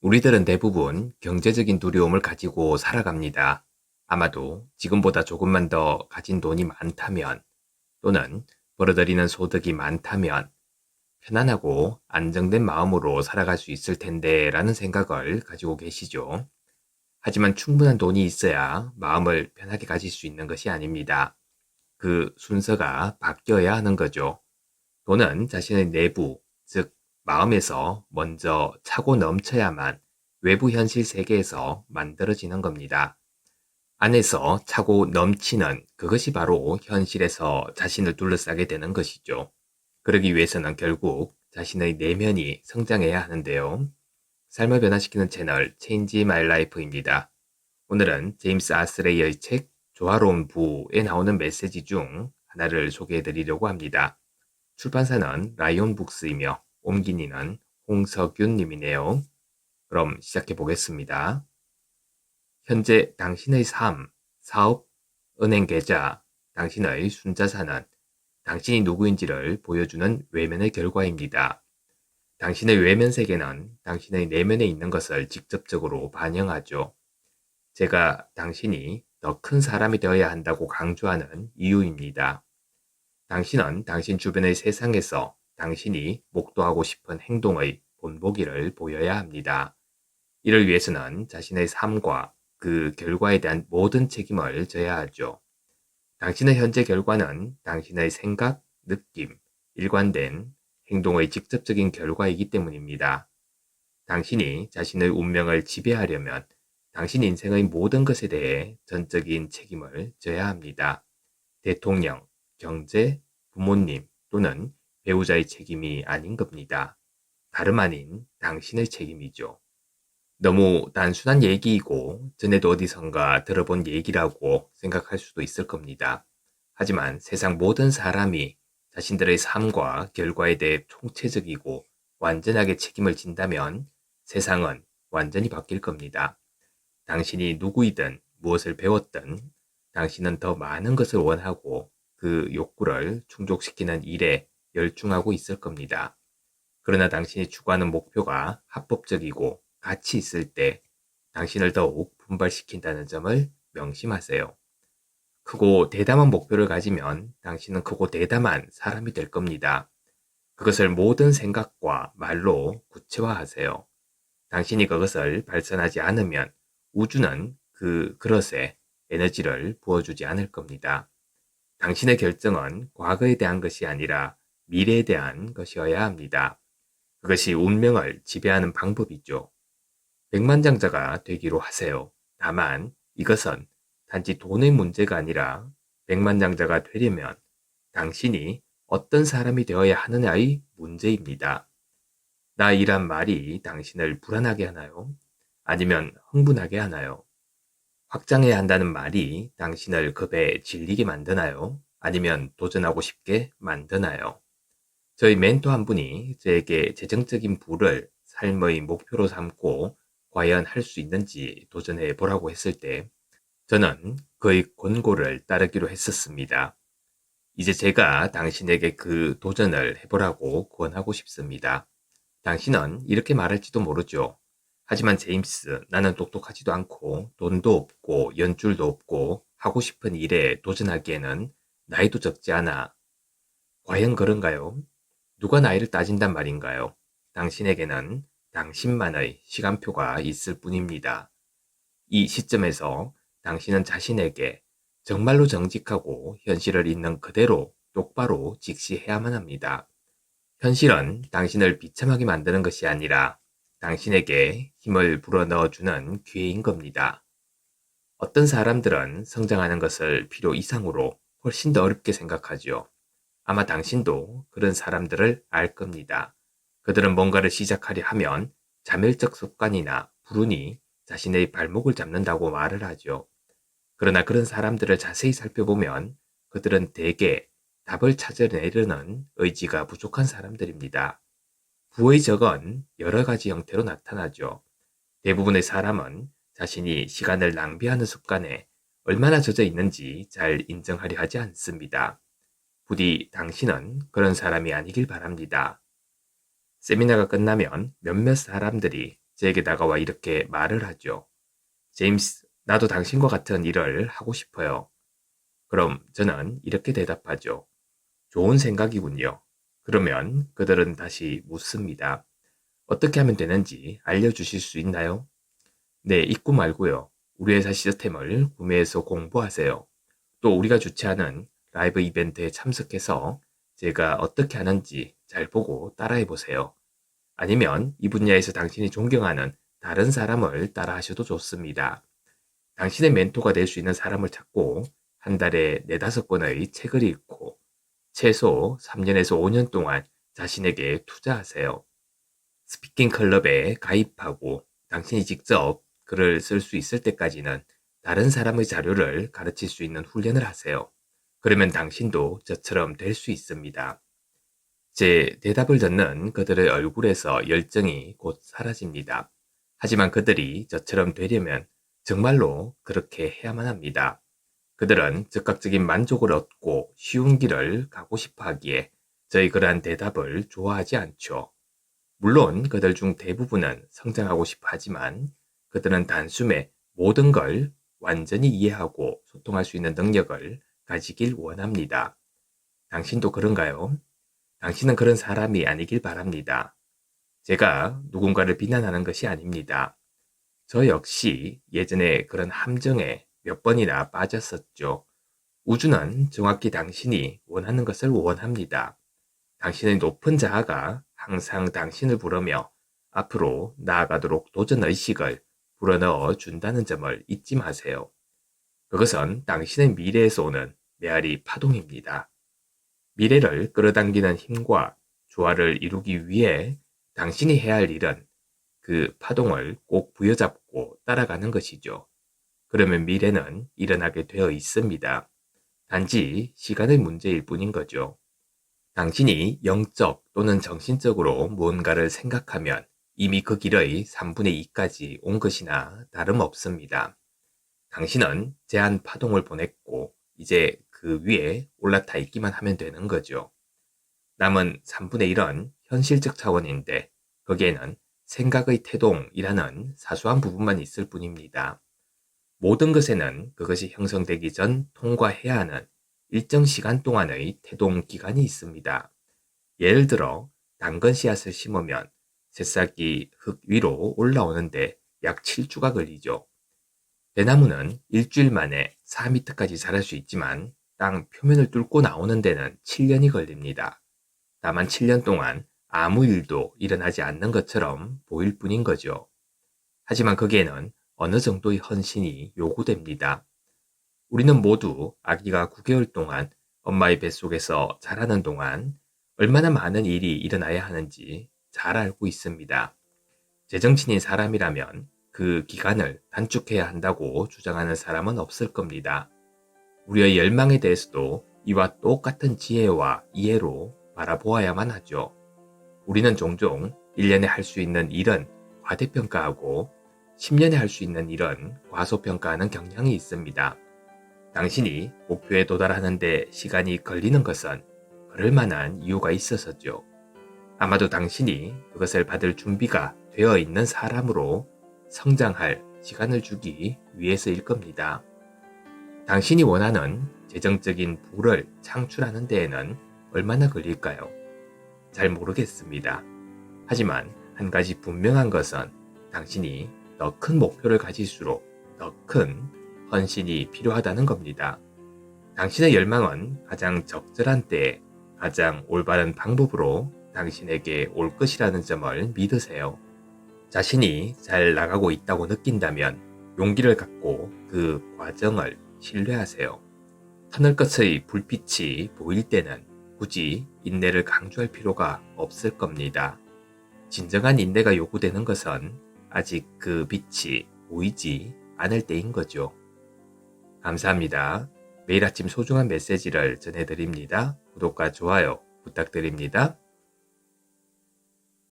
우리들은 대부분 경제적인 두려움을 가지고 살아갑니다. 아마도 지금보다 조금만 더 가진 돈이 많다면, 또는 벌어들이는 소득이 많다면 편안하고 안정된 마음으로 살아갈 수 있을 텐데 라는 생각을 가지고 계시죠. 하지만 충분한 돈이 있어야 마음을 편하게 가질 수 있는 것이 아닙니다. 그 순서가 바뀌어야 하는 거죠. 돈은 자신의 내부, 즉 마음에서 먼저 차고 넘쳐야만 외부 현실 세계에서 만들어지는 겁니다. 안에서 차고 넘치는 그것이 바로 현실에서 자신을 둘러싸게 되는 것이죠. 그러기 위해서는 결국 자신의 내면이 성장해야 하는데요. 삶을 변화시키는 채널 Change My Life입니다. 오늘은 제임스 아스레이의 책 조화로운 부에 나오는 메시지 중 하나를 소개해 드리려고 합니다. 출판사는 라이온북스이며 옮긴 이는 홍석윤 님이네요. 그럼 시작해 보겠습니다. 현재 당신의 삶, 사업, 은행 계좌, 당신의 순자산은 당신이 누구인지를 보여주는 외면의 결과입니다. 당신의 외면 세계는 당신의 내면에 있는 것을 직접적으로 반영하죠. 제가 당신이 더 큰 사람이 되어야 한다고 강조하는 이유입니다. 당신은 당신 주변의 세상에서 당신이 목도하고 싶은 행동의 본보기를 보여야 합니다. 이를 위해서는 자신의 삶과 그 결과에 대한 모든 책임을 져야 하죠. 당신의 현재 결과는 당신의 생각, 느낌, 일관된 행동의 직접적인 결과이기 때문입니다. 당신이 자신의 운명을 지배하려면 당신 인생의 모든 것에 대해 전적인 책임을 져야 합니다. 대통령, 경제, 부모님 또는 배우자의 책임이 아닌 겁니다. 다름 아닌 당신의 책임이죠. 너무 단순한 얘기이고 전에도 어디선가 들어본 얘기라고 생각할 수도 있을 겁니다. 하지만 세상 모든 사람이 자신들의 삶과 결과에 대해 총체적이고 완전하게 책임을 진다면 세상은 완전히 바뀔 겁니다. 당신이 누구이든 무엇을 배웠든 당신은 더 많은 것을 원하고 그 욕구를 충족시키는 일에 열중하고 있을 겁니다. 그러나 당신이 추구하는 목표가 합법적이고 가치 있을 때 당신을 더욱 분발시킨다는 점을 명심하세요. 크고 대담한 목표를 가지면 당신은 크고 대담한 사람이 될 겁니다. 그것을 모든 생각과 말로 구체화하세요. 당신이 그것을 발산하지 않으면 우주는 그 그릇에 에너지를 부어주지 않을 겁니다. 당신의 결정은 과거에 대한 것이 아니라 미래에 대한 것이어야 합니다. 그것이 운명을 지배하는 방법이죠. 백만장자가 되기로 하세요. 다만 이것은 단지 돈의 문제가 아니라 백만장자가 되려면 당신이 어떤 사람이 되어야 하느냐의 문제입니다. 나이란 말이 당신을 불안하게 하나요? 아니면 흥분하게 하나요? 확장해야 한다는 말이 당신을 급에 질리게 만드나요? 아니면 도전하고 싶게 만드나요? 저희 멘토 한 분이 저에게 재정적인 부를 삶의 목표로 삼고 과연 할 수 있는지 도전해 보라고 했을 때 저는 그의 권고를 따르기로 했었습니다. 이제 제가 당신에게 그 도전을 해보라고 권하고 싶습니다. 당신은 이렇게 말할지도 모르죠. 하지만 제임스, 나는 똑똑하지도 않고 돈도 없고 연줄도 없고 하고 싶은 일에 도전하기에는 나이도 적지 않아. 과연 그런가요? 누가 나이를 따진단 말인가요? 당신에게는 당신만의 시간표가 있을 뿐입니다. 이 시점에서 당신은 자신에게 정말로 정직하고 현실을 있는 그대로 똑바로 직시해야만 합니다. 현실은 당신을 비참하게 만드는 것이 아니라 당신에게 힘을 불어넣어주는 기회인 겁니다. 어떤 사람들은 성장하는 것을 필요 이상으로 훨씬 더 어렵게 생각하죠. 아마 당신도 그런 사람들을 알 겁니다. 그들은 뭔가를 시작하려 하면 자멸적 습관이나 불운이 자신의 발목을 잡는다고 말을 하죠. 그러나 그런 사람들을 자세히 살펴보면 그들은 대개 답을 찾아내려는 의지가 부족한 사람들입니다. 부의 적은 여러 가지 형태로 나타나죠. 대부분의 사람은 자신이 시간을 낭비하는 습관에 얼마나 젖어 있는지 잘 인정하려 하지 않습니다. 부디 당신은 그런 사람이 아니길 바랍니다. 세미나가 끝나면 몇몇 사람들이 제게 다가와 이렇게 말을 하죠. 제임스, 나도 당신과 같은 일을 하고 싶어요. 그럼 저는 이렇게 대답하죠. 좋은 생각이군요. 그러면 그들은 다시 묻습니다. 어떻게 하면 되는지 알려주실 수 있나요? 네, 읽고 말고요. 우리 회사 시스템을 구매해서 공부하세요. 또 우리가 주최하는 라이브 이벤트에 참석해서 제가 어떻게 하는지 잘 보고 따라해 보세요. 아니면 이 분야에서 당신이 존경하는 다른 사람을 따라 하셔도 좋습니다. 당신의 멘토가 될 수 있는 사람을 찾고 한 달에 4~5권의 책을 읽고 최소 3년에서 5년 동안 자신에게 투자하세요. 스피킹 클럽에 가입하고 당신이 직접 글을 쓸 수 있을 때까지는 다른 사람의 자료를 가르칠 수 있는 훈련을 하세요. 그러면 당신도 저처럼 될 수 있습니다. 제 대답을 듣는 그들의 얼굴에서 열정이 곧 사라집니다. 하지만 그들이 저처럼 되려면 정말로 그렇게 해야만 합니다. 그들은 즉각적인 만족을 얻고 쉬운 길을 가고 싶어 하기에 저희 그러한 대답을 좋아하지 않죠. 물론 그들 중 대부분은 성장하고 싶어 하지만 그들은 단숨에 모든 걸 완전히 이해하고 소통할 수 있는 능력을 가지길 원합니다. 당신도 그런가요? 당신은 그런 사람이 아니길 바랍니다. 제가 누군가를 비난하는 것이 아닙니다. 저 역시 예전에 그런 함정에 몇 번이나 빠졌었죠. 우주는 정확히 당신이 원하는 것을 원합니다. 당신의 높은 자아가 항상 당신을 부르며 앞으로 나아가도록 도전의식을 불어넣어 준다는 점을 잊지 마세요. 그것은 당신의 미래에서 오는 메아리 파동입니다. 미래를 끌어당기는 힘과 조화를 이루기 위해 당신이 해야 할 일은 그 파동을 꼭 부여잡고 따라가는 것이죠. 그러면 미래는 일어나게 되어 있습니다. 단지 시간의 문제일 뿐인 거죠. 당신이 영적 또는 정신적으로 무언가를 생각하면 이미 그 길의 3분의 2까지 온 것이나 다름없습니다. 당신은 제한 파동을 보냈고 이제 그 위에 올라타 있기만 하면 되는 거죠. 남은 3분의 1은 현실적 차원인데 거기에는 생각의 태동이라는 사소한 부분만 있을 뿐입니다. 모든 것에는 그것이 형성되기 전 통과해야 하는 일정 시간 동안의 태동 기간이 있습니다. 예를 들어 당근 씨앗을 심으면 새싹이 흙 위로 올라오는데 약 7주가 걸리죠. 대나무는 일주일 만에 4m까지 자랄 수 있지만 땅 표면을 뚫고 나오는 데는 7년이 걸립니다. 다만 7년 동안 아무 일도 일어나지 않는 것처럼 보일 뿐인 거죠. 하지만 거기에는 어느 정도의 헌신이 요구됩니다. 우리는 모두 아기가 9개월 동안 엄마의 뱃속에서 자라는 동안 얼마나 많은 일이 일어나야 하는지 잘 알고 있습니다. 제정신인 사람이라면 그 기간을 단축해야 한다고 주장하는 사람은 없을 겁니다. 우리의 열망에 대해서도 이와 똑같은 지혜와 이해로 바라보아야만 하죠. 우리는 종종 1년에 할 수 있는 일은 과대평가하고 10년에 할 수 있는 일은 과소평가하는 경향이 있습니다. 당신이 목표에 도달하는 데 시간이 걸리는 것은 그럴 만한 이유가 있어서죠. 아마도 당신이 그것을 받을 준비가 되어 있는 사람으로 성장할 시간을 주기 위해서일 겁니다. 당신이 원하는 재정적인 부를 창출하는 데에는 얼마나 걸릴까요? 잘 모르겠습니다. 하지만 한 가지 분명한 것은 당신이 더 큰 목표를 가질수록 더 큰 헌신이 필요하다는 겁니다. 당신의 열망은 가장 적절한 때에 가장 올바른 방법으로 당신에게 올 것이라는 점을 믿으세요. 자신이 잘 나가고 있다고 느낀다면 용기를 갖고 그 과정을 신뢰하세요. 터널 끝의 불빛이 보일 때는 굳이 인내를 강조할 필요가 없을 겁니다. 진정한 인내가 요구되는 것은 아직 그 빛이 보이지 않을 때인 거죠. 감사합니다. 매일 아침 소중한 메시지를 전해드립니다. 구독과 좋아요 부탁드립니다.